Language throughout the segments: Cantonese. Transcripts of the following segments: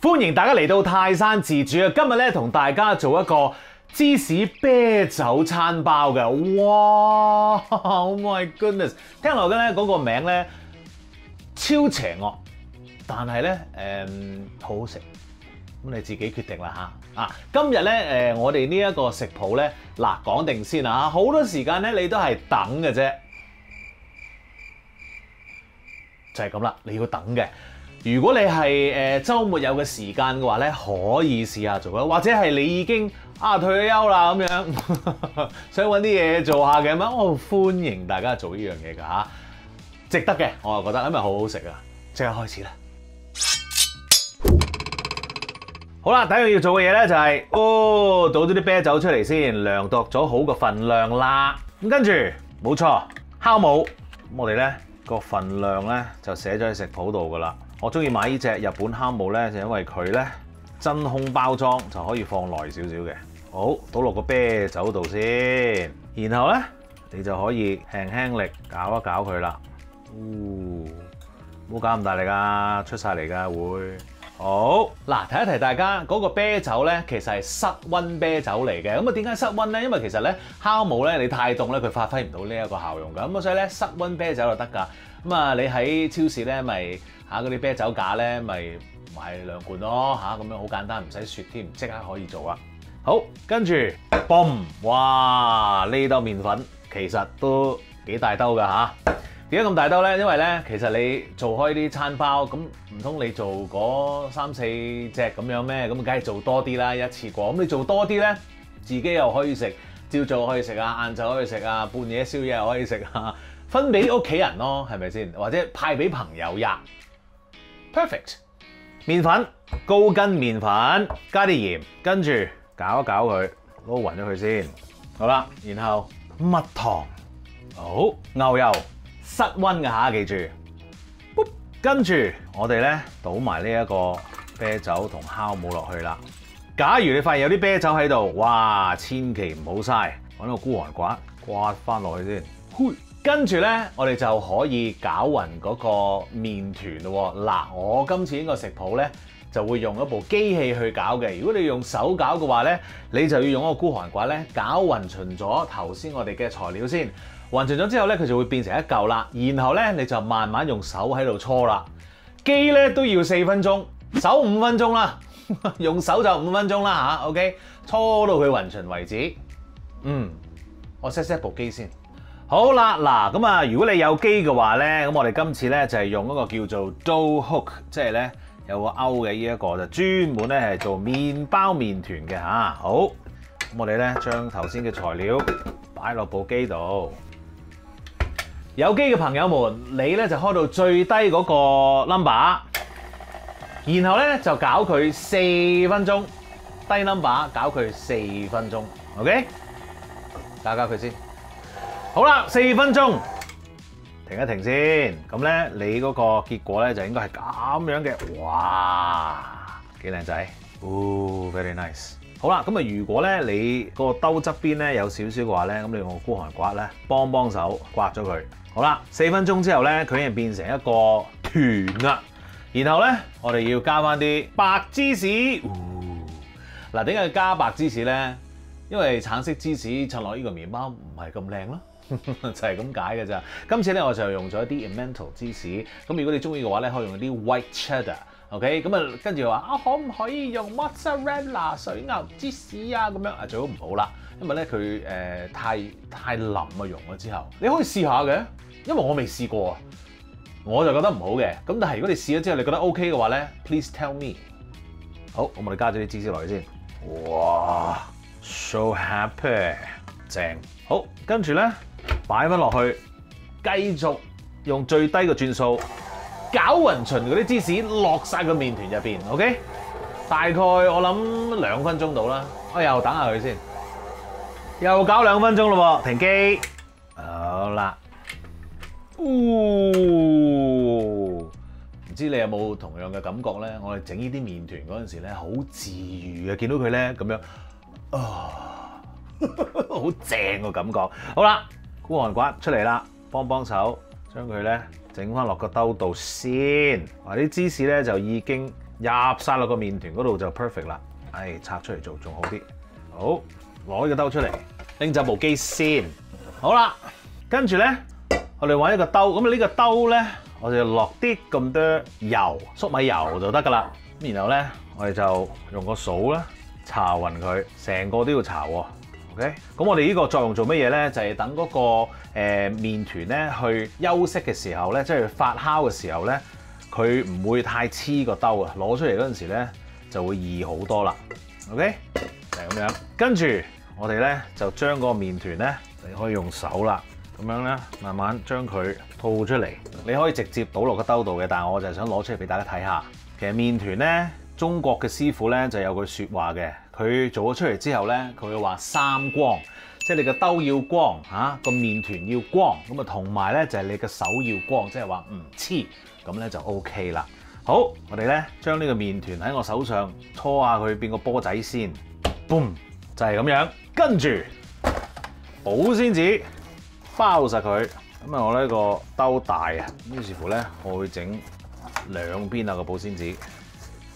歡迎大家嚟到泰山自煮啊！今日咧同大家做一個芝士啤酒餐包嘅，哇 ！Oh my goodness！ 聽落嘅咧嗰個名咧超邪惡，但係咧好好食，咁你自己決定啦嚇。今日咧我哋呢一個食譜咧，嗱講定先啊，好多時間咧你都係等嘅啫，就係咁啦，你要等嘅。如果你係週末有嘅時間嘅話咧，可以試下做啦，或者係你已經退咗休啦咁樣，想揾啲嘢做下嘅咁，我歡迎大家做呢樣嘢㗎嚇，值得嘅，我又覺得，因為好好食啊！即刻開始啦！好啦，第一樣要做嘅嘢咧就係倒咗啲啤酒出嚟先，量度咗好個份量啦。咁跟住冇錯，酵母，我哋咧個份量咧就寫咗喺食譜度㗎啦。我中意買呢隻日本酵母咧，就因為佢咧真空包裝就可以放耐少少嘅。好，倒落個啤酒度先，然後咧你就可以輕輕力攪一攪佢啦。唔好搞咁大力啊，出晒嚟㗎會。好嗱，提一提大家嗰個啤酒咧，其實係室溫啤酒嚟嘅。咁啊，點解室溫咧？因為其實咧酵母咧，你太凍咧，佢發揮唔到呢一個效用㗎。咁啊，所以咧室溫啤酒就得㗎。咁啊，你喺超市咧咪嗰啲啤酒架咧，咪買2罐咯咁樣好簡單，唔使雪添，即刻可以做啊！好，跟住嘣，哇！呢兜麵粉其實都幾大兜㗎嚇。點解咁大兜咧？因為咧，其實你做開啲餐包，咁唔通你做嗰3、4隻咁樣咩？咁梗係做多啲啦，一次過。咁你做多啲咧，自己又可以食，朝早可以食啊，晏晝可以食啊，半夜宵夜又可以食啊，分俾屋企人咯，係咪先？或者派俾朋友呀？Perfect。麵粉，高筋麵粉，加啲鹽，跟住攪一攪佢，撈勻咗佢先。好啦，然後蜜糖，好，牛油。室溫嘅嚇，記住。跟住我哋咧倒埋呢一個啤酒同酵母落去啦。假如你發現有啲啤酒喺度，哇，千祈唔好嘥，揾個孤寒刮刮翻落去先。跟住咧，我哋就可以攪勻嗰個麵團咯。嗱，我今次呢個食譜咧就會用一部機器去攪嘅。如果你用手攪嘅話咧，你就要用一個孤寒刮咧攪勻勻咗頭先我哋嘅材料先。混勻咗之後咧，佢就會變成一嚿啦。然後咧，你就慢慢用手喺度搓啦。機咧都要4分鐘，手5分鐘啦。用手就5分鐘啦嚇。OK， 搓到佢混勻為止。我 set 部機先。好啦，嗱咁啊，如果你有機嘅話咧，咁我哋今次咧就係用一個叫做 dough hook， 即係咧有個勾嘅呢一個，就專門咧係做麵包麵團嘅嚇。好，咁我哋咧將頭先嘅材料擺落部機度。有機嘅朋友們，你咧就開到最低嗰個 number， 然後咧就攪佢4分鐘，低 number 攪佢4分鐘 ，OK？ 攪佢先。好啦，4分鐘，停一停先。咁咧，你嗰個結果咧就應該係咁樣嘅，哇，幾靚仔，very nice。好啦，咁啊，如果咧你個兜側邊咧有少少嘅話咧，咁你用個孤寒刮咧幫手刮咗佢。好啦，4分鐘之後咧，佢已經變成一個團啦。然後咧，我哋要加翻啲白芝士。嗱，點解要加白芝士咧？因為橙色芝士襯落呢個麵包唔係咁靚咯，就係咁解嘅咋。今次咧我就用咗一啲 Emmental 芝士。咁如果你中意嘅話咧，可以用啲 White Cheddar。OK， 咁啊跟住話可唔可以用 Mozzarella 水牛芝士啊？咁樣最好唔好啦，因為咧佢太腍啊，溶咗之後，你可以試下嘅。因為我未試過啊，我就覺得唔好嘅。咁但係如果你試咗之後你覺得 OK 嘅話咧 ，please tell me。好，咁我哋加咗啲芝士落去先。哇 ，so happy， 正。好，跟住咧擺翻落去，繼續用最低嘅轉數攪勻勻嗰啲芝士落晒個麵團入邊。OK， 大概我諗2分鐘到啦。我又等下佢先，又搞2分鐘咯喎，停機。好啦。唔知你有冇同樣嘅感覺咧？我哋整呢啲麵團嗰陣時咧，好治癒嘅，見到佢咧咁樣，好正個感覺。好啦，孤寒刮出嚟啦，幫手將佢咧整翻落個兜度先。啲芝士咧就已經入晒落個麵團嗰度就 perfect 啦。拆出嚟做仲好啲。好，攞呢個兜出嚟，拎走部機先。好啦，跟住咧，我哋揾一個兜。咁呢個兜咧，我哋就落啲咁多油，粟米油就得噶啦。咁然後咧，我哋就用個掃啦，搽勻佢，成個都要搽喎。OK，咁我哋呢個作用做乜嘢咧？就係等嗰個麵團咧去休息嘅時候咧，即係發酵嘅時候咧，佢唔會太黐個兜啊！攞出嚟嗰陣時咧就會易好多啦。OK， 就係咁樣。跟住我哋咧就將嗰個麵團咧，你可以用手啦，咁樣咧慢慢將佢吐出嚟。你可以直接倒落個兜度嘅，但係我就係想攞出嚟俾大家睇下。其實麵團咧，中國嘅師傅咧就有句説話嘅，佢做咗出嚟之後咧，佢會話三光，即係你個兜要光嚇，個麵團要光，咁啊同埋咧就係你個手要光，即係話唔黐，咁咧就 OK 啦。好，我哋咧將呢個麵團喺我手上搓下佢變個波仔先 ，boom 就係咁樣。跟住保鮮紙包實佢，咁啊我呢個兜大啊，於是乎咧我會整兩邊啊個保鮮紙。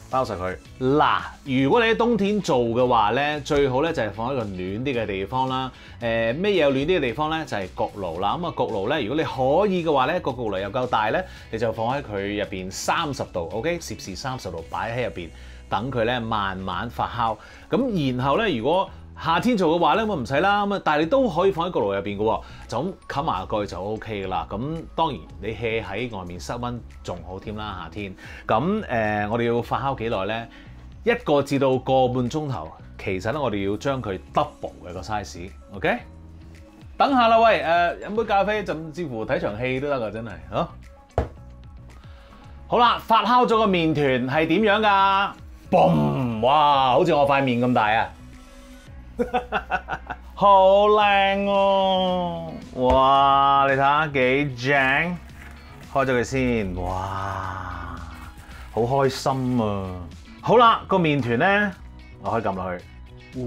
包實佢嗱，如果你喺冬天做嘅話咧，最好咧就係放喺個暖啲嘅地方啦。咩嘢有暖啲嘅地方咧？就係焗爐啦。咁啊焗爐咧，如果你可以嘅話咧，個焗爐又夠大咧，你就放喺佢入邊30度 ，OK， 攝氏30度擺喺入邊，等佢咧慢慢發酵。咁然後咧，如果夏天做嘅話咧，咁唔使啦。咁啊，但係你都可以放喺焗爐入邊嘅喎，就咁冚埋個蓋就 O K 噶啦。咁當然你 hea 喺外面室溫仲好添啦，夏天。咁我哋要發酵幾耐咧？1個至到個半鐘頭。其實咧，我哋要將佢 double 嘅個 size。OK， 等下啦，喂，飲杯咖啡，甚至乎睇場戲都得噶，真係嚇。好啦，發酵咗個麵團係點樣㗎？boom！哇，好似我塊面咁大啊！好靚喎！哇，你睇下幾正，開咗佢先，哇，好開心啊！好啦，個麵團咧，我可以撳落去，哎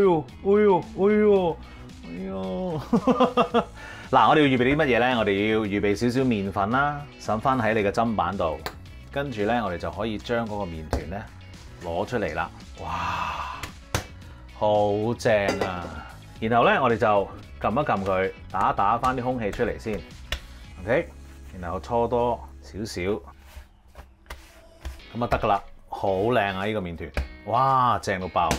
呦，哎呦，哎呦，哎呦！嗱，我哋要預備啲乜嘢咧？我哋要預備少少麵粉啦，揼翻喺你嘅砧板度，跟住咧，我哋就可以將嗰個麵團咧攞出嚟啦，哇！好正啊！然後咧，我哋就撳一撳佢，打翻啲空氣出嚟先 ，OK。然後搓多少少，咁啊得噶啦，好靚啊！呢個麵團，哇，正到爆！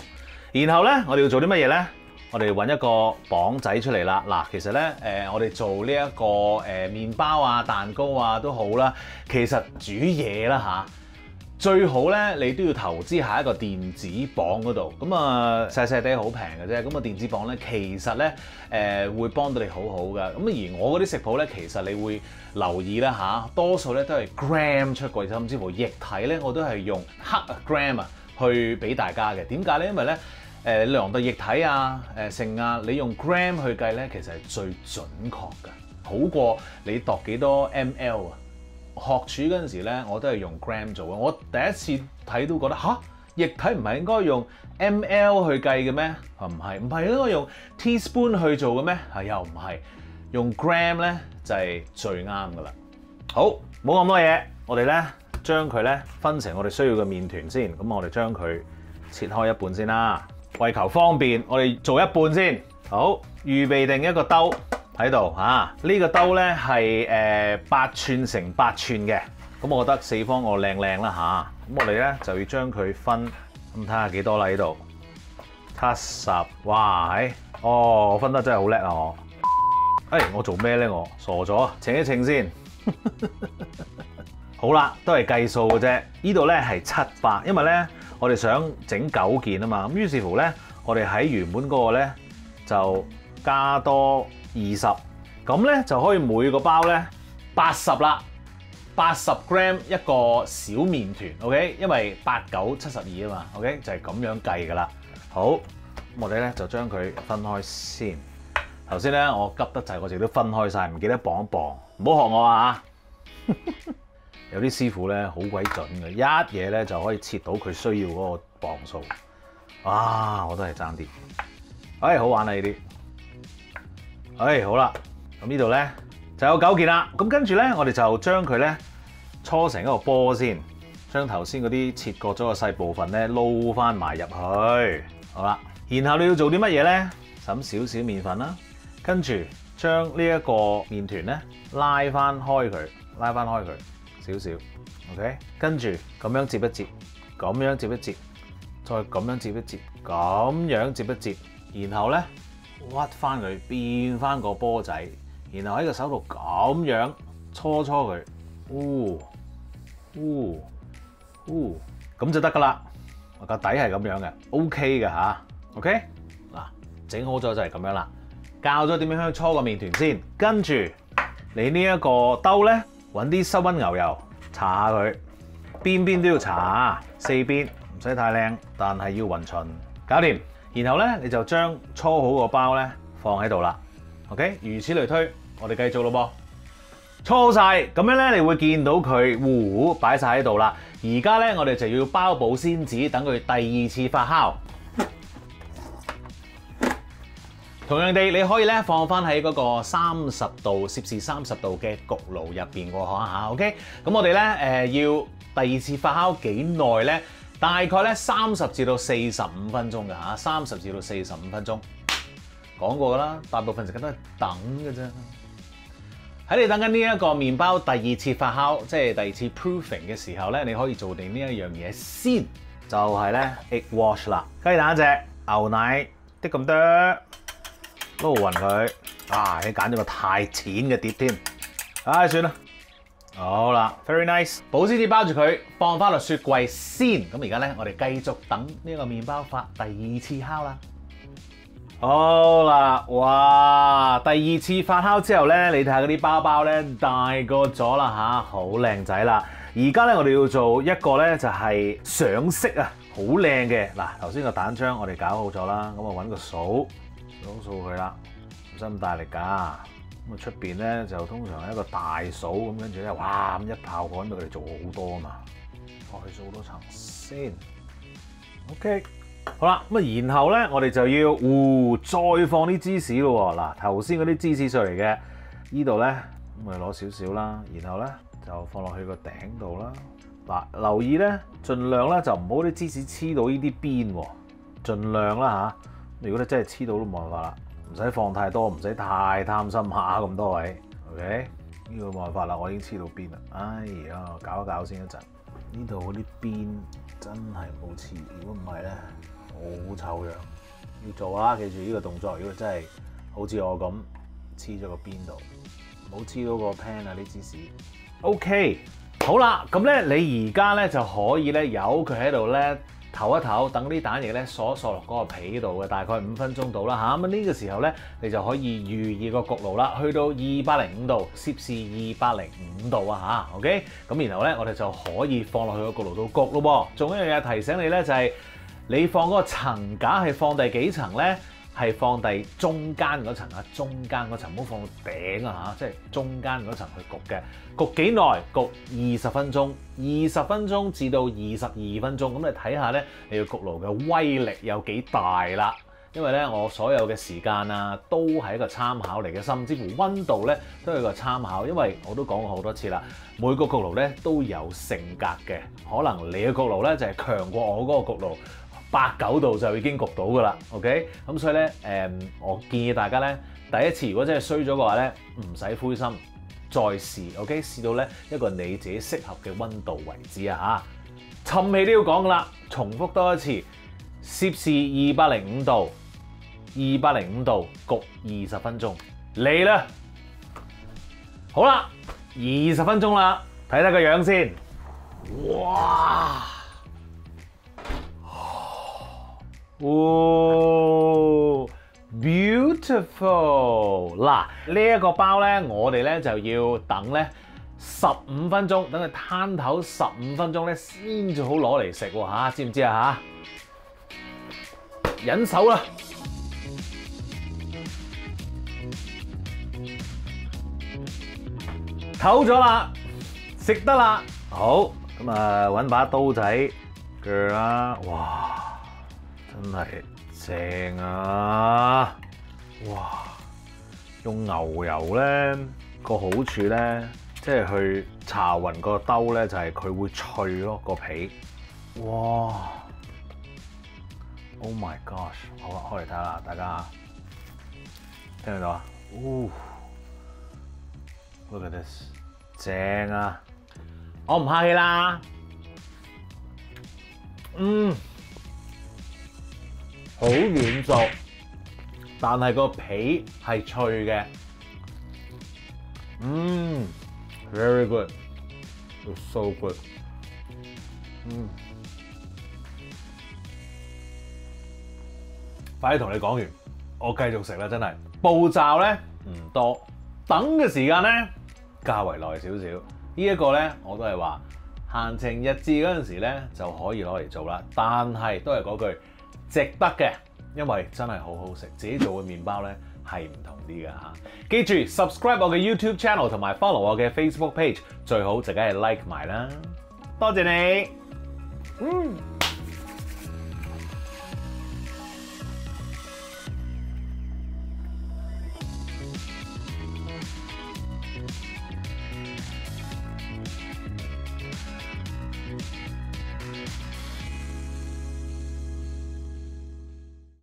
然後咧，我哋要做啲乜嘢咧？我哋揾一個磅仔出嚟啦。嗱，其實咧，我哋做呢一個麵包啊、蛋糕啊都好啦。其實煮嘢啦嚇。最好咧，你都要投資喺一個電子磅嗰度。咁啊，細細哋好平嘅啫。咁啊，電子磅咧，其實咧會幫到你好好嘅。咁而我嗰啲食譜咧，其實你會留意啦嚇，多數咧都係 gram 出過，甚至乎液體咧，我都係用克 gram 啊去俾大家嘅。點解咧？因為咧量度液體啊、剩啊，你用 gram 去計咧，其實係最準確嘅，好過你度幾多 ml 啊。學廚嗰陣時咧，我都係用 gram 做嘅。我第一次睇到覺得吓，液體唔係應該用 ml 去計嘅咩？唔係應該用 teaspoon 去做嘅咩？又唔係，用 gram 咧就係最啱噶啦。好，冇咁多嘢，我哋咧將佢咧分成我哋需要嘅麵團先。咁我哋將佢切開一半先啦，為求方便，我哋做一半先。好，預備定一個兜。喺度嚇，呢個兜咧係8寸乘8寸嘅，咁我覺得四方我靚靚啦嚇，咁我哋咧就要將佢分，咁睇下幾多啦呢度，70，哇我分得真係好叻啊我，我做咩咧我傻咗，稱一稱先，好啦，都係計數嘅啫，呢度咧係700，因為咧我哋想整9件啊嘛，咁於是乎咧我哋喺原本嗰個咧就加多20，咁咧就可以每個包咧80啦，80 gram 一個小麵團 ，OK， 因為8、9、72啊嘛 ，OK 就係咁樣計噶啦。好，咁我哋咧就將佢分開先。頭先咧我急得滯，我自己都分開晒，唔記得磅一磅，唔好學我啊嚇！有啲師傅咧好鬼準嘅，一嘢咧就可以切到佢需要嗰個磅數。啊，我都係爭啲，好玩啊呢啲。好啦，咁呢度咧就有9件啦。咁跟住咧，我哋就將佢咧搓成一個波先，將頭先嗰啲切割咗嘅細部分咧撈翻埋入去。好啦，然後你要做啲乜嘢咧？揼少少麵粉啦，跟住將呢一個麵團咧拉翻開佢少少。OK， 跟住咁樣接一接，咁樣接一接，再咁樣接一接，咁樣接一接，然後咧屈翻佢變翻個波仔，然後喺個手度咁樣搓佢，咁就得噶啦。個底係咁樣嘅 ，OK 嘅吓 ，OK 嗱，整好咗就係咁樣啦。教咗點樣去搓個麵團先，跟住你呢一個兜咧，揾啲室溫牛油搽下佢，邊邊都要搽下，4邊唔使太靚，但係要勻勻，搞掂。然後咧你就將搓好個包咧放喺度啦 ，OK， 如此類推，我哋繼續咯噃。搓好晒，咁樣咧，你會見到佢擺晒喺度啦。而家咧，我哋就要包保鮮紙，等佢第2次發酵。同樣地，你可以咧放翻喺嗰個30度攝氏30度嘅焗爐入邊個嚇 ，OK。咁我哋咧要第2次發酵幾耐咧？大概咧30至到45分鐘㗎嚇，30至到45分鐘。講過㗎啦，大部分時間都係等㗎啫。喺你等緊呢一個麵包第2次發酵，即係第2次 proofing 嘅時候咧，你可以做定呢一樣嘢先，就係咧 egg wash 啦。雞蛋一隻，牛奶啲咁多，撈勻佢。你揀咗個太淺嘅碟添，算啦。好啦 ，very nice。保鮮紙包住佢，放翻落雪櫃先。咁而家咧，我哋繼續等呢個麵包發第2次酵啦。好啦，哇！第2次發酵之後咧，你睇下嗰啲包包咧大個咗啦嚇，好靚仔啦。而家咧我哋要做一個咧就係上色啊，好靚嘅。嗱，頭先個蛋漿我哋搞好咗啦，咁啊揾個掃佢啦，唔使咁大力㗎。咁啊出邊咧就通常係一個大掃咁，跟住咧哇咁一炮過，因為佢哋做好多啊嘛，我去掃多層先。OK。好啦，咁啊，然後咧，我哋就要再放啲芝士咯喎。嗱，頭先嗰啲芝士上嚟嘅，呢度咧，咁咪攞少少啦，然後咧就放落去個頂度啦。嗱，留意咧，盡量咧就唔好啲芝士黐到呢啲邊喎，盡量啦嚇。如果你真係黐到都冇辦法啦，唔使放太多，唔使太貪心下咁多位。OK， 呢個冇辦法啦，我已經黐到邊啦。哎呀，搞一搞先一陣，呢度嗰啲邊真係冇黐，如果唔係咧，好醜樣，要做啊！記住呢個動作，如果真係好似我咁黐咗個邊度，唔好黐到個 pan 啊啲芝士。OK， 好啦，咁咧你而家咧就可以咧由佢喺度咧唞一唞，等啲蛋液咧索落嗰個皮度嘅，大概5分鐘到啦嚇。咁呢個時候咧，你就可以預熱個焗爐啦，去到205度，攝氏205度啊嚇。OK， 咁然後咧我哋就可以放落去個焗爐度焗咯噃。仲有一樣嘢提醒你咧就係，你放嗰個層架係放第幾層咧？係放第中間嗰層啊，中間嗰層，唔好放到頂啊嚇，即係中間嗰層去焗嘅。焗幾耐？焗20分鐘，20分鐘至到22分鐘。咁你睇下咧，你個焗爐嘅威力有幾大啦？因為咧，我所有嘅時間啊，都係一個參考嚟嘅，甚至乎溫度咧都係一個參考。因為我都講過好多次啦，每個焗爐咧都有性格嘅，可能你嘅焗爐咧就係強過我嗰個焗爐。8、9度就已經焗到㗎啦 ，OK？ 咁所以咧，我建議大家咧，第一次如果真係衰咗嘅話咧，唔使灰心，再試 ，OK？ 試到咧一個你自己適合嘅溫度為止啊嚇。沉氣都要講㗎啦，重複多一次，攝氏205度，205度焗20分鐘，嚟啦！好啦，20分鐘啦，睇睇個樣先，哇！哦 ，beautiful！ 嗱，呢一個包咧，我哋咧就要等咧15分鐘，等佢攤頭15分鐘咧，先至好攞嚟食喎嚇，知唔知啊嚇？忍手啦！唞咗啦，食得啦。好，咁啊揾把刀仔鋸啦，哇！真係正啊！哇，用牛油咧個好處咧即係去搽勻個兜咧，就係佢會脆咯個皮。哇 ！Oh my gosh！ 好啦，開嚟睇下啦，大家聽唔聽到啊？Look at this， 正啊！我唔客氣啦。好軟熟，但係個皮係脆嘅。Very good， it's so good。快啲同你講完，我繼續食啦，真係步驟咧唔多，等嘅時間咧較為耐少少。呢一個咧我都係話閒情逸致嗰陣時咧就可以攞嚟做啦，但係都係嗰句值得嘅，因為真係好好食，自己做嘅麵包咧係唔同啲㗎嚇。記住 subscribe 我嘅 YouTube channel 同埋 follow 我嘅 Facebook page， 最好就梗係 like 埋啦。多謝你。